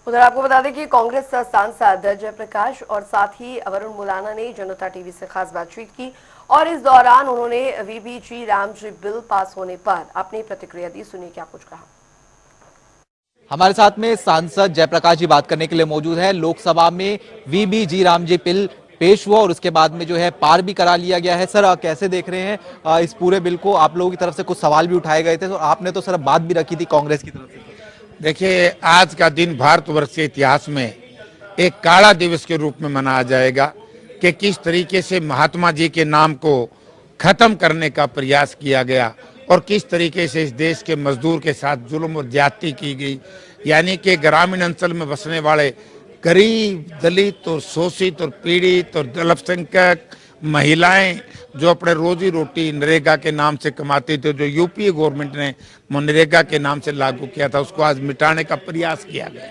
उधर आपको बता दें कि कांग्रेस सांसद जयप्रकाश और साथ ही वरुण मुलाना ने जनता टीवी से खास बातचीत की और इस दौरान उन्होंने वीबीजी रामजी बिल पास होने पर अपनी प्रतिक्रिया दी। सुनिए क्या कुछ कहा। हमारे साथ में सांसद जयप्रकाश जी बात करने के लिए मौजूद है। लोकसभा में वीबीजी रामजी बिल पेश हुआ और उसके बाद में जो है पार भी करा लिया गया है। सर कैसे देख रहे हैं इस पूरे बिल को? आप लोगों की तरफ से कुछ सवाल भी उठाए गए थे तो आपने तो सर बात भी रखी थी कांग्रेस की तरफ से। देखिए, आज का दिन भारतवर्ष के इतिहास में एक काला दिवस के रूप में मनाया जाएगा कि किस तरीके से महात्मा जी के नाम को खत्म करने का प्रयास किया गया और किस तरीके से इस देश के मजदूर के साथ जुल्म और ज्यादती की गई। यानी कि ग्रामीण अंचल में बसने वाले गरीब, दलित और शोषित और पीड़ित और अल्पसंख्यक महिलाएं जो अपने रोजी रोटी नरेगा के नाम से कमाती थे, जो यूपीए गवर्नमेंट ने मनरेगा के नाम से लागू किया था, उसको आज मिटाने का प्रयास किया गया।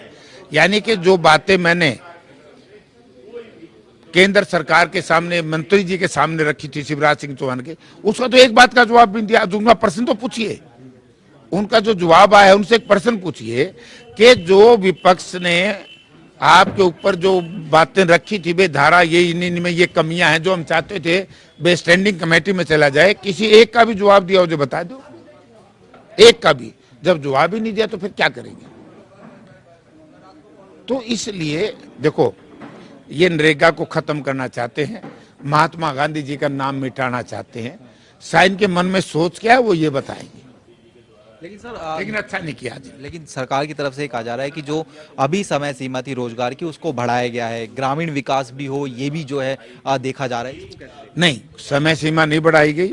यानी कि जो बातें मैंने केंद्र सरकार के सामने मंत्री जी के सामने रखी थी शिवराज सिंह चौहान के, उसका तो एक बात का जवाब भी दिया। उनका प्रश्न तो पूछिए, उनका जो जवाब आया है उनसे एक प्रश्न पूछिए कि जो विपक्ष ने आपके ऊपर जो बातें रखी थी, बे धारा ये इनमें ये कमियां हैं जो हम चाहते थे बे स्टैंडिंग कमेटी में चला जाए, किसी एक का भी जवाब दिया हो जो बता दो। एक का भी जब जवाब ही नहीं दिया तो फिर क्या करेंगे? तो इसलिए देखो, ये नरेगा को खत्म करना चाहते हैं, महात्मा गांधी जी का नाम मिटाना चाहते हैं। साइन के मन में सोच क्या है वो ये बताएंगे। लेकिन अच्छा नहीं किया जी। लेकिन सरकार की तरफ से कहा जा रहा है कि जो अभी समय सीमा थी रोजगार की उसको बढ़ाया गया है, ग्रामीण विकास भी हो, ये भी जो है देखा जा रहा है। नहीं, समय सीमा नहीं बढ़ाई गई।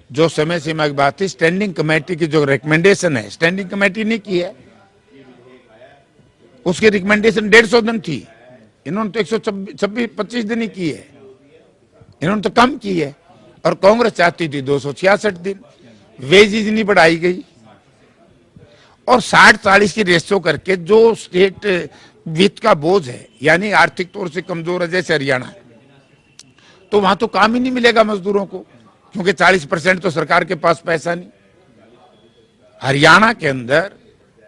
जो समय सीमा की बात थी, स्टैंडिंग कमेटी की जो रिकमेंडेशन है, स्टैंडिंग कमेटी ने की है, उसकी रिकमेंडेशन 150 दिन थी, इन्होंने तो 126-25 दिन ही की है, इन्होंने तो कम की है। और कांग्रेस चाहती थी 266 दिन। वेजेज नहीं बढ़ाई गई और 60-40 की रेशो करके जो स्टेट वित्त का बोझ है, यानी आर्थिक तौर से कमजोर है जैसे हरियाणा, तो वहां तो काम ही नहीं मिलेगा मजदूरों को, क्योंकि 40% तो सरकार के पास पैसा नहीं। हरियाणा के अंदर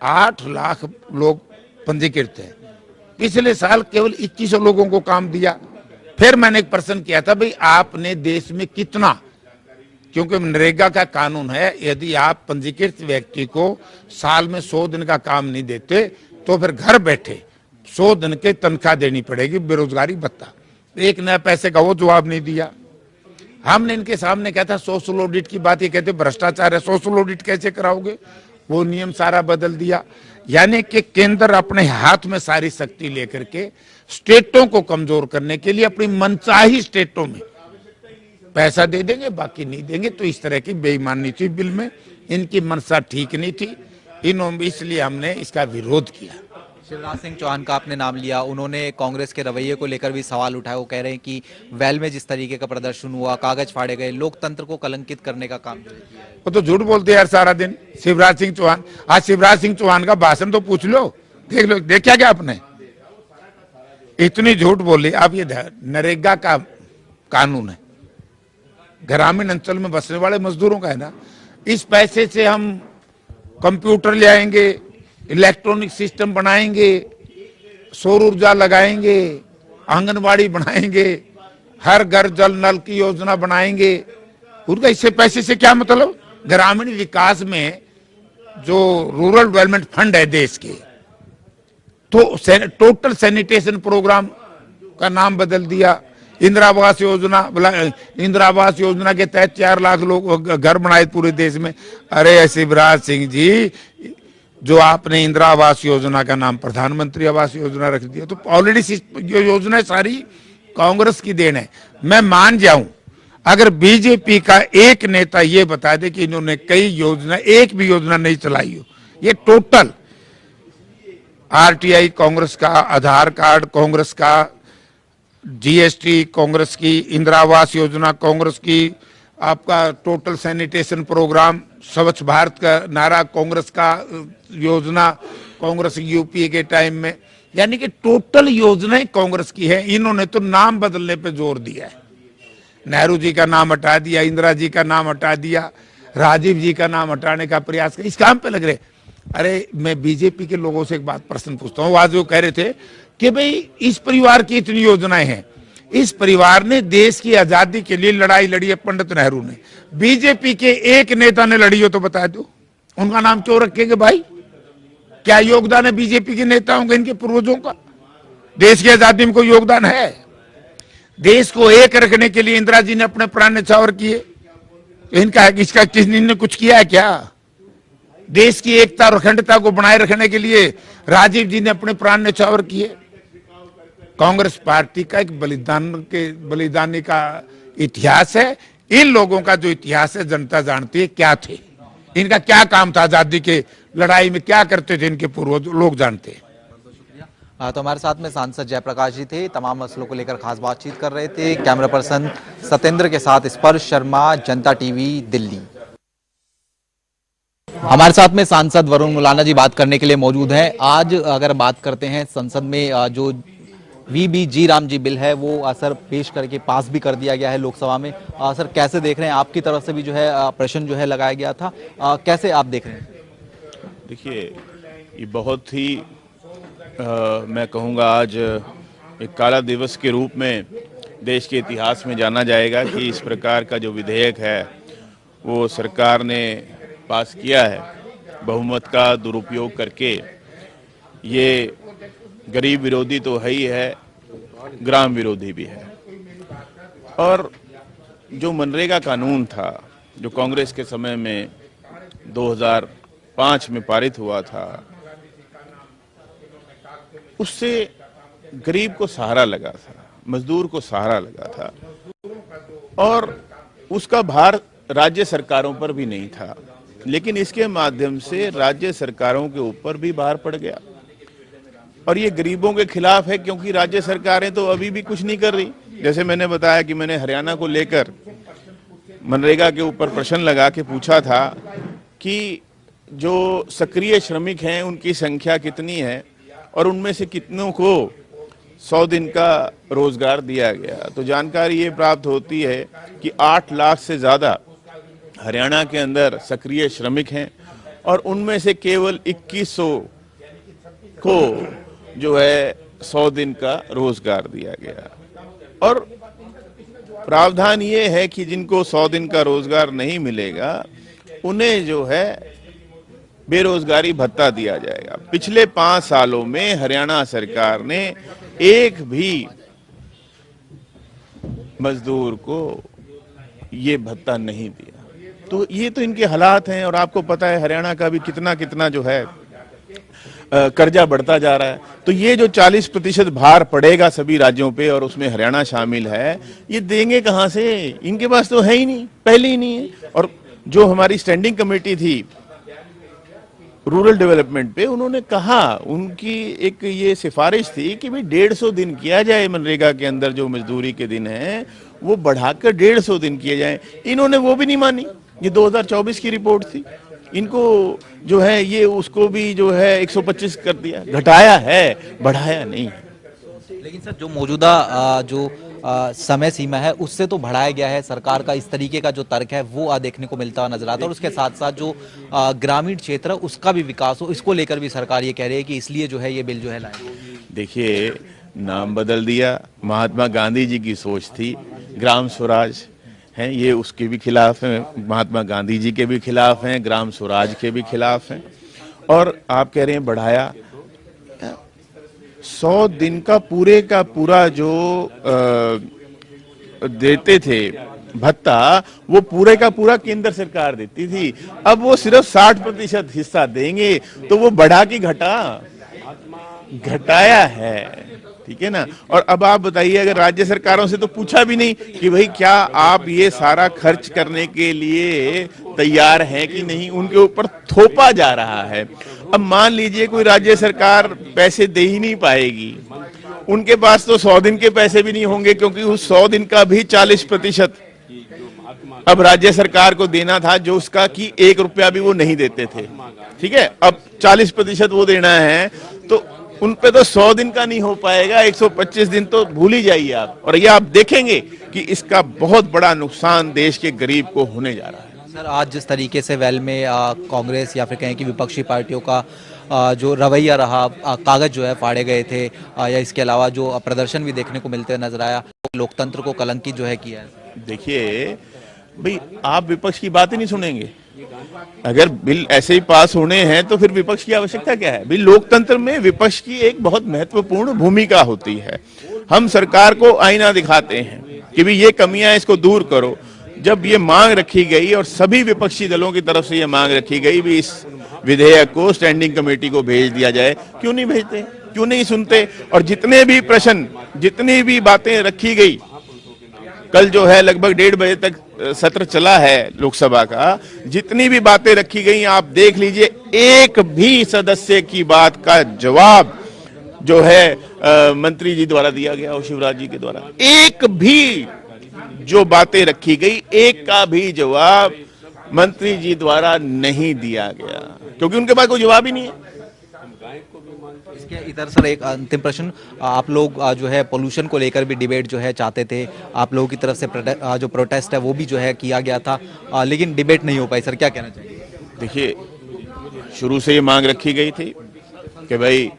8 लाख लोग पंजीकृत हैं, पिछले साल केवल 2100 लोगों को काम दिया। फिर मैंने एक प्रश्न किया था, भाई आपने देश में कितना, क्योंकि नरेगा का कानून है यदि आप पंजीकृत व्यक्ति को साल में 100 दिन का काम नहीं देते तो फिर घर बैठे 100 दिन के तनख्वाह देनी पड़ेगी, बेरोजगारी भत्ता। एक नया पैसे का वो जवाब नहीं दिया। हमने इनके सामने कहा था सोशल ऑडिट की बात, ये कहते भ्रष्टाचार है, सोशल ऑडिट कैसे कराओगे? वो नियम सारा बदल दिया। यानी कि केंद्र अपने हाथ में सारी शक्ति लेकर के स्टेटों को कमजोर करने के लिए अपनी मनचाही स्टेटों में पैसा दे देंगे, बाकी नहीं देंगे। तो इस तरह की बेईमानी थी बिल में, इनकी मनसा ठीक नहीं थी, इसलिए हमने इसका विरोध किया। शिवराज सिंह चौहान का आपने नाम लिया, उन्होंने कांग्रेस के रवैये को लेकर भी सवाल उठाया। वो कह रहे हैं कि वेल में जिस तरीके का प्रदर्शन हुआ, कागज फाड़े गए, लोकतंत्र को कलंकित करने का काम किया। वो तो झूठ बोलते हैं यार सारा दिन शिवराज सिंह चौहान। आज शिवराज सिंह चौहान का भाषण तो पूछ लो, देख लो, देखा क्या आपने? इतनी झूठ बोली। अब ये नरेगा का कानून है, ग्रामीण अंचल में बसने वाले मजदूरों का है ना। इस पैसे से हम कंप्यूटर ले आएंगे, इलेक्ट्रॉनिक सिस्टम बनाएंगे, सौर ऊर्जा लगाएंगे, आंगनबाड़ी बनाएंगे, हर घर जल नल की योजना बनाएंगे। उनका इससे पैसे से क्या मतलब? ग्रामीण विकास में जो रूरल डेवलपमेंट फंड है देश के, तो टोटल सैनिटेशन प्रोग्राम का नाम बदल दिया। इंदिरा आवास योजना, इंदिरा आवास योजना के तहत 4 लाख लोग घर बनाए पूरे देश में। अरे शिवराज सिंह जी, जो आपने इंदिरा आवास योजना का नाम प्रधानमंत्री आवास योजना रख दिया, तो ऑलरेडी ये योजना सारी कांग्रेस की देन है। मैं मान जाऊं अगर बीजेपी का एक नेता ये बता दे कि इन्होंने कई योजना, एक भी योजना नहीं चलाई हो। ये टोटल आरटीआई कांग्रेस का, आधार कार्ड कांग्रेस का, जीएसटी कांग्रेस की, इंदिरा आवास योजना कांग्रेस की, आपका टोटल सैनिटेशन प्रोग्राम, स्वच्छ भारत का नारा कांग्रेस का, योजना कांग्रेस यूपीए के टाइम में, यानी कि टोटल योजनाएं कांग्रेस की है। इन्होंने तो नाम बदलने पे जोर दिया है। नेहरू जी का नाम हटा दिया, इंदिरा जी का नाम हटा दिया, राजीव जी का नाम हटाने का प्रयास किया, इस काम पे लग रहे। अरे मैं बीजेपी के लोगों से एक बात प्रश्न पूछता हूँ। आज वो कह रहे थे कि भाई इस परिवार की इतनी योजनाएं हैं, इस परिवार ने देश की आजादी के लिए लड़ाई लड़ी है पंडित नेहरू ने, बीजेपी के एक नेता ने लड़ी हो तो बता दो, उनका नाम क्यों रखेंगे भाई? क्या योगदान है बीजेपी के नेताओं का, इनके पूर्वजों का? देश की आजादी में कोई योगदान है? देश को एक रखने के लिए इंदिरा जी ने अपने प्राण न्यौछावर किए, इनका इसका किसी ने कुछ किया है क्या? देश की एकता और अखंडता को बनाए रखने के लिए राजीव जी ने अपने प्राण न्यौछावर किए। कांग्रेस पार्टी का एक बलिदानी का इतिहास है। इन लोगों का जो इतिहास है जनता जानती है क्या थे, इनका क्या काम था, आजादी के लड़ाई में क्या करते थे इनके पूर्वज, लोग जानते हैं। तो हमारे साथ में सांसद जयप्रकाश जी थे, तमाम मसलों को लेकर खास बातचीत कर रहे थे। कैमरा पर्सन सत्येंद्र के साथ स्पर्श शर्मा, जनता टीवी, दिल्ली। हमारे साथ में सांसद वरुण मुलाना जी बात करने के लिए मौजूद हैं। आज अगर बात करते हैं संसद में जो वीबीजी राम जी बिल है वो सर पेश करके पास भी कर दिया गया है लोकसभा में। सर कैसे देख रहे हैं? आपकी तरफ से भी जो है प्रश्न जो है लगाया गया था, कैसे आप देख रहे हैं? देखिए, ये बहुत ही मैं कहूँगा आज एक काला दिवस के रूप में देश के इतिहास में जाना जाएगा कि इस प्रकार का जो विधेयक है वो सरकार ने पास किया है बहुमत का दुरुपयोग करके। ये गरीब विरोधी तो है ही है, ग्राम विरोधी भी है। और जो मनरेगा कानून था जो कांग्रेस के समय में 2005 में पारित हुआ था, उससे गरीब को सहारा लगा था, मजदूर को सहारा लगा था और उसका भार राज्य सरकारों पर भी नहीं था। लेकिन इसके माध्यम से राज्य सरकारों के ऊपर भी भार पड़ गया और ये गरीबों के खिलाफ है, क्योंकि राज्य सरकारें तो अभी भी कुछ नहीं कर रही। जैसे मैंने बताया कि मैंने हरियाणा को लेकर मनरेगा के ऊपर प्रश्न लगा के पूछा था कि जो सक्रिय श्रमिक हैं उनकी संख्या कितनी है और उनमें से कितनों को 100 दिन का रोजगार दिया गया। तो जानकारी ये प्राप्त होती है कि 8 लाख से ज्यादा हरियाणा के अंदर सक्रिय श्रमिक हैं और उनमें से केवल 2100 को जो है 100 दिन का रोजगार दिया गया। और प्रावधान ये है कि जिनको 100 दिन का रोजगार नहीं मिलेगा उन्हें जो है बेरोजगारी भत्ता दिया जाएगा। पिछले 5 सालों में हरियाणा सरकार ने एक भी मजदूर को ये भत्ता नहीं दिया। तो ये तो इनके हालात हैं और आपको पता है हरियाणा का भी कितना जो है कर्जा बढ़ता जा रहा है। तो ये जो 40% भार पड़ेगा सभी राज्यों पे और उसमें हरियाणा शामिल है, ये देंगे कहां से? इनके पास तो है ही नहीं, पहले ही नहीं है। और जो हमारी स्टैंडिंग कमेटी थी रूरल डेवलपमेंट पे, उन्होंने कहा, उनकी एक ये सिफारिश थी कि भाई 150 दिन किया जाए मनरेगा के अंदर, जो मजदूरी के दिन हैं वो बढ़ाकर 150 दिन किए जाए। इन्होंने वो भी नहीं मानी। ये 2024 की रिपोर्ट थी, इनको जो है ये उसको भी जो है 125 कर दिया, घटाया है, बढ़ाया नहीं। लेकिन सर जो मौजूदा जो समय सीमा है उससे तो बढ़ाया गया है। सरकार का इस तरीके का जो तर्क है वो देखने को मिलता हुआ नजर आता है। और उसके साथ साथ जो ग्रामीण क्षेत्र है उसका भी विकास हो, इसको लेकर भी सरकार ये कह रही है कि इसलिए जो है ये बिल जो है लाए। देखिए, नाम बदल दिया, महात्मा गांधी जी की सोच थी ग्राम स्वराज हैं, ये उसके भी खिलाफ हैं, महात्मा गांधी जी के भी खिलाफ हैं, ग्राम स्वराज के भी खिलाफ हैं। और आप कह रहे हैं बढ़ाया, 100 दिन का पूरा जो देते थे भत्ता, वो पूरे का पूरा केंद्र सरकार देती थी। अब वो सिर्फ 60% हिस्सा देंगे, तो वो बढ़ा के घटाया है, ठीक है ना। और अब आप बताइए, अगर राज्य सरकारों से तो पूछा भी नहीं कि भाई क्या आप ये सारा खर्च करने के लिए तैयार हैं कि नहीं, उनके ऊपर थोपा जा रहा है। अब मान लीजिए कोई राज्य सरकार पैसे दे ही नहीं पाएगी, उनके पास तो 100 दिन के पैसे भी नहीं होंगे, क्योंकि उस 100 दिन का भी 40% अब राज्य सरकार को देना था, जो उसका कि 1 रुपया भी वो नहीं देते थे, ठीक है। अब 40% वो देना है, तो उन पे तो 100 दिन का नहीं हो पाएगा, 125 दिन तो भूल ही जाइए आप। और ये आप देखेंगे कि इसका बहुत बड़ा नुकसान देश के गरीब को होने जा रहा है। सर, आज जिस तरीके से वेल में कांग्रेस या फिर कहें कि विपक्षी पार्टियों का जो रवैया रहा, कागज जो है फाड़े गए थे, या इसके अलावा जो प्रदर्शन भी देखने को मिलते नजर आया, लोकतंत्र को कलंकित जो है किया है। देखिए भाई, आप विपक्ष की बात ही नहीं सुनेंगे। अगर बिल ऐसे ही पास होने हैं तो फिर विपक्ष की आवश्यकता क्या है? भाई, लोकतंत्र में विपक्ष की एक बहुत महत्वपूर्ण भूमिका होती है। हम सरकार को आईना दिखाते हैं कि भाई ये कमियां, इसको दूर करो। जब ये मांग रखी गई और सभी विपक्षी दलों की तरफ से ये मांग रखी गई भी इस विधेयक को स्टैंडिंग कमेटी को भेज दिया जाए, क्यों नहीं भेजते, क्यों नहीं सुनते? और जितने भी प्रश्न, जितनी भी बातें रखी गई, कल जो है लगभग 1:30 बजे तक सत्र चला है लोकसभा का, जितनी भी बातें रखी गई आप देख लीजिए, एक भी सदस्य की बात का जवाब जो है मंत्री जी द्वारा दिया गया और शिवराज जी के द्वारा, एक भी जो बातें रखी गई, एक का भी जवाब मंत्री जी द्वारा नहीं दिया गया, क्योंकि उनके पास कोई जवाब ही नहीं है। इसके इधर सर एक अंतिम प्रश्न, आप लोग जो है पोल्यूशन को लेकर भी डिबेट जो है चाहते थे, आप लोगों की तरफ से जो प्रोटेस्ट है वो भी जो है किया गया था, लेकिन डिबेट नहीं हो पाई। सर, क्या कहना चाहिए? देखिए, शुरू से ये मांग रखी गई थी कि भाई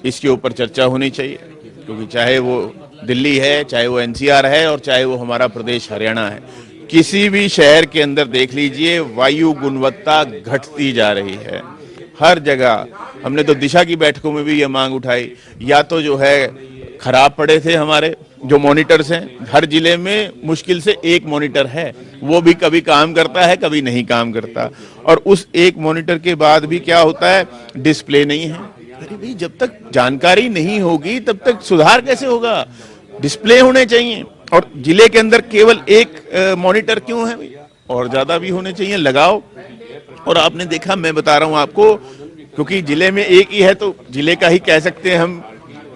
इसके ऊपर चर्चा होनी चाहिए, क्योंकि चाहे वो दिल्ली है, चाहे वो एनसीआर है और चाहे वो हमारा प्रदेश हरियाणा है, किसी भी शहर के अंदर देख लीजिए वायु गुणवत्ता घटती जा रही है हर जगह। हमने तो दिशा की बैठकों में भी ये मांग उठाई, या तो जो है खराब पड़े थे हमारे जो मॉनिटर्स हैं, हर जिले में मुश्किल से एक मॉनिटर है, वो भी कभी काम करता है कभी नहीं काम करता, और उस एक मॉनिटर के बाद भी क्या होता है, डिस्प्ले नहीं है। अरे भाई, जब तक जानकारी नहीं होगी तब तक सुधार कैसे होगा? डिस्प्ले होने चाहिए, और जिले के अंदर केवल एक मॉनिटर क्यों है भाई? और ज्यादा भी होने चाहिए, लगाओ। और आपने देखा, मैं बता रहा हूं आपको, क्योंकि जिले में एक ही है तो जिले का ही कह सकते हैं हम,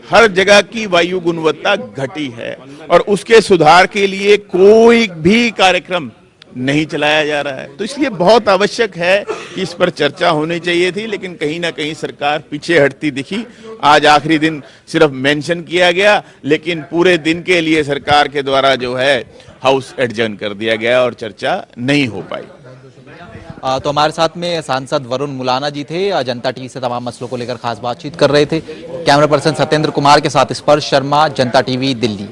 हर जगह की वायु गुणवत्ता घटी है और उसके सुधार के लिए कोई भी कार्यक्रम नहीं चलाया जा रहा है। तो इसलिए बहुत आवश्यक है कि इस पर चर्चा होनी चाहिए थी, लेकिन कहीं ना कहीं सरकार पीछे हटती दिखी। आज आखिरी दिन सिर्फ मेंशन किया गया, लेकिन पूरे दिन के लिए सरकार के द्वारा जो है हाउस एडजर्न कर दिया गया और चर्चा नहीं हो पाई। तो हमारे साथ में सांसद वरुण मुलाना जी थे, जनता टीवी से तमाम मसलों को लेकर खास बातचीत कर रहे थे। कैमरा पर्सन सत्येंद्र कुमार के साथ स्पर्श शर्मा, जनता टीवी, दिल्ली।